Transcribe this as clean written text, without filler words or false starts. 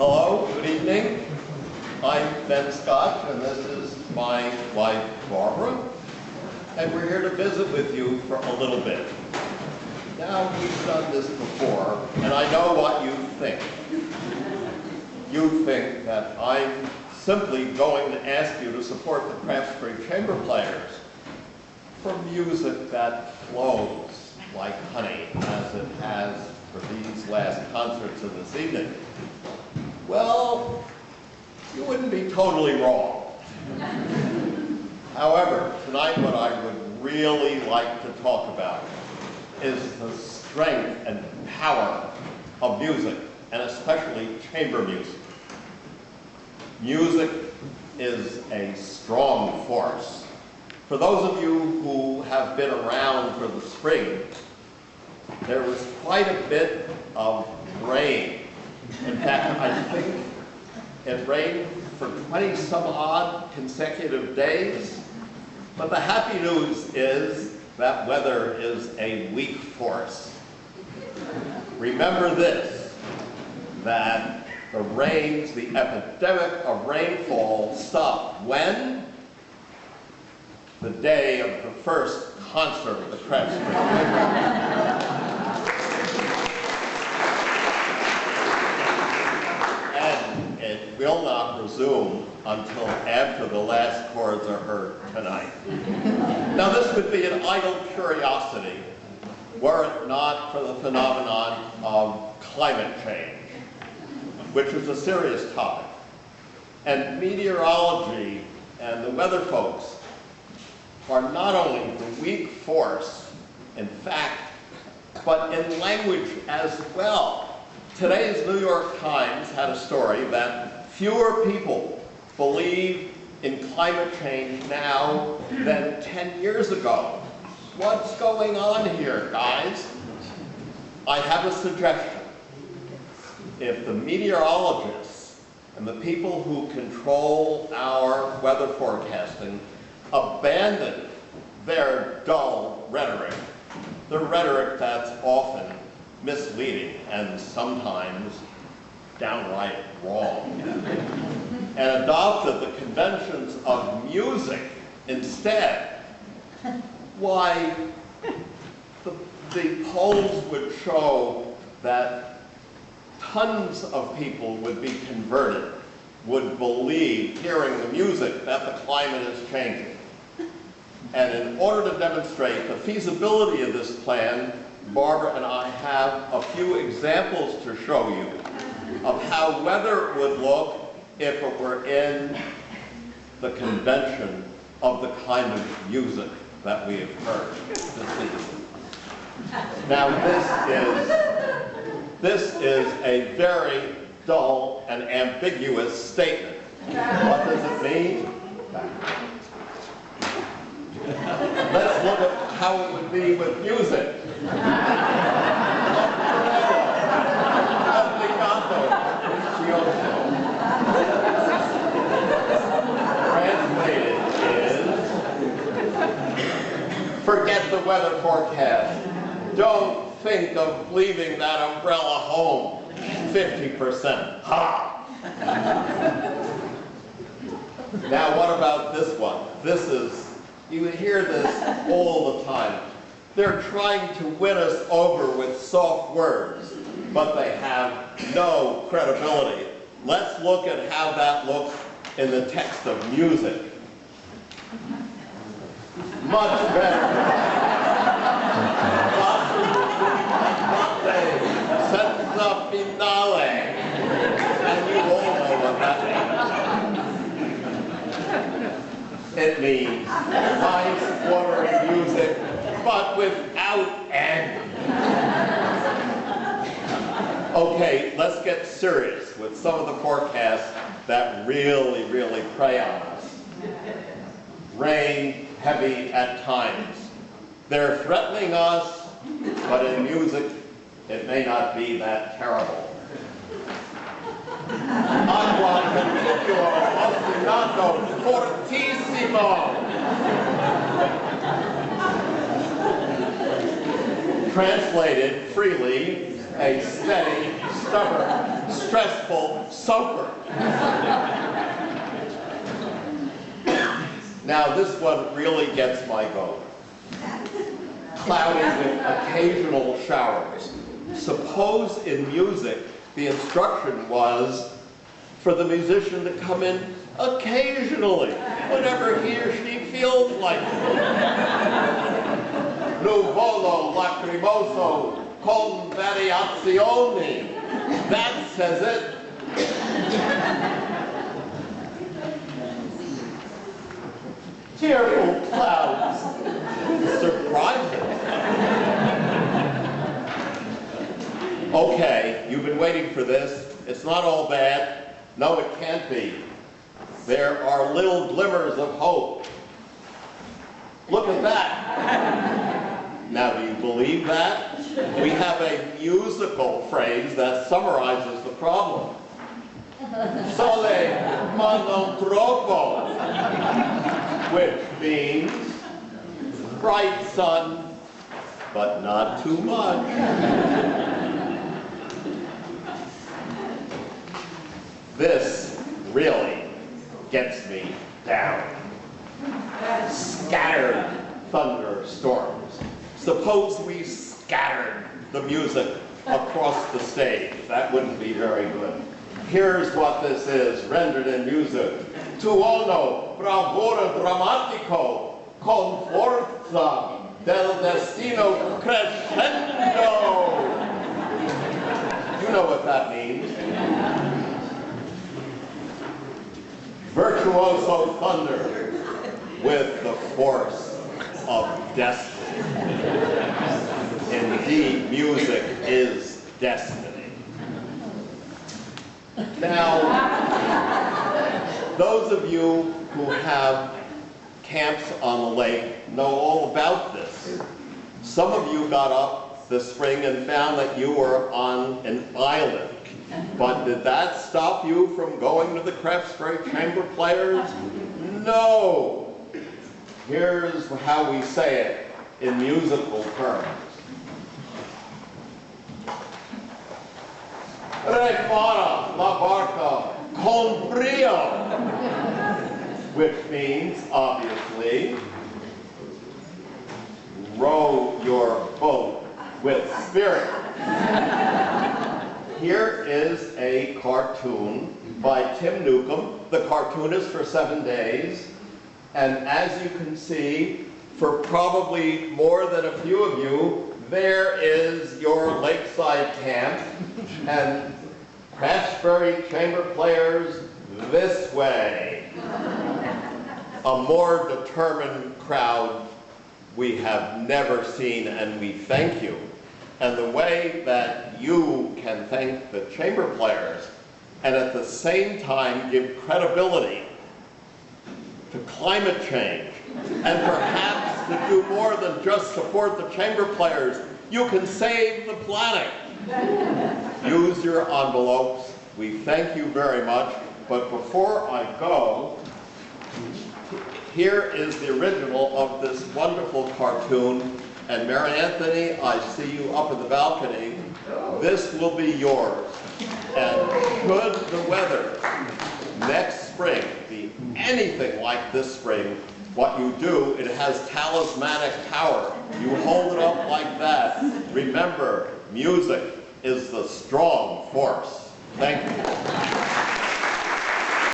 Hello, good evening. I'm Ben Scott, and this is my wife, Barbara, and we're here to visit with you for a little bit. Now, we've done this before, and I know what you think. You think that I'm simply going to ask you to support the Procraftsbury Chamber Players for music that flows like honey, as it has for these last concerts of this evening. Well, you wouldn't be totally wrong. However, tonight what I would really like to talk about is the strength and power of music, and especially chamber music. Music is a strong force. For those of you who have been around for the spring, there was quite a bit of rain. In fact, I think it rained for 20-some-odd consecutive days. But the happy news is that weather is a weak force. Remember this, that the rains, the epidemic of rainfall stopped when? The day of the first concert of the Procraftsbury Chamber. And it will not resume until after the last chords are heard tonight. Now, this would be an idle curiosity were it not for the phenomenon of climate change, which is a serious topic. And meteorology and the weather folks are not only the weak force, in fact, but in language as well. Today's New York Times had a story that fewer people believe in climate change now than 10 years ago. What's going on here, guys? I have a suggestion. If the meteorologists and the people who control our weather forecasting abandon their dull rhetoric, the rhetoric that's often misleading and sometimes downright wrong, and adopted the conventions of music instead, why, the polls would show that tons of people would be converted, would believe, hearing the music, that the climate is changing. And in order to demonstrate the feasibility of this plan, Barbara and I have a few examples to show you of how weather would look if it were in the convention of the kind of music that we have heard this evening. Now, this is a very dull and ambiguous statement. What does it mean? Let's look at how it would be with music. Translated is, forget the weather forecast. Don't think of leaving that umbrella home. 50%. Ha! Now, what about this one? This is, you hear this all the time. They're trying to win us over with soft words, but they have no credibility. Let's look at how that looks in the text of music. Much better. Senza finale. And you all know what that means. It means nice, watery music, but without end. Okay, let's get serious with some of the forecasts that really, really prey on us. Rain, heavy at times. They're threatening us, but in music, it may not be that terrible. Agua continuo, ostinato, fortissimo. Translated freely, a steady, stubborn stressful soaker. Now this one really gets my goat. Cloudy with occasional showers. Suppose in music the instruction was for the musician to come in occasionally, whenever he or she feels like it. Nuvolo lacrimoso con variazioni. That says it. Tearful clouds with surprises. Okay, you've been waiting for this. It's not all bad. No, it can't be. There are little glimmers of hope. Look at that. Now, do you believe that? We have a musical phrase that summarizes the problem. Sole ma non troppo, which means bright sun, but not too much. This really gets me down. Scattered thunderstorms. Suppose we scattered the music across the stage. That wouldn't be very good. Here's what this is, rendered in music. Tuono, bravura drammatico, con forza del destino crescendo. You know what that means. Virtuoso thunder with the force of destiny. Indeed, music is destiny. Now, those of you who have camps on the lake know all about this. Some of you got up this spring and found that you were on an island. But did that stop you from going to the Procraftsbury Chamber Players? No. Here's how we say it in musical terms. Repara la barca con brio, which means, obviously, row your boat with spirit. Here is a cartoon by Tim Newcomb, the cartoonist for 7 days. And as you can see, for probably more than a few of you, there is your lakeside camp. And Procraftsbury Chamber Players this way. A more determined crowd we have never seen, and we thank you. And the way that you can thank the chamber players and at the same time give credibility to climate change and perhaps to do more than just support the chamber players, you can save the planet. Use your envelopes. We thank you very much. But before I go, here is the original of this wonderful cartoon. And Mary Anthony, I see you up in the balcony. This will be yours. And should the weather next spring be anything like this spring, what you do, it has talismanic power. You hold it up like that. Remember, music is the strong force. Thank you.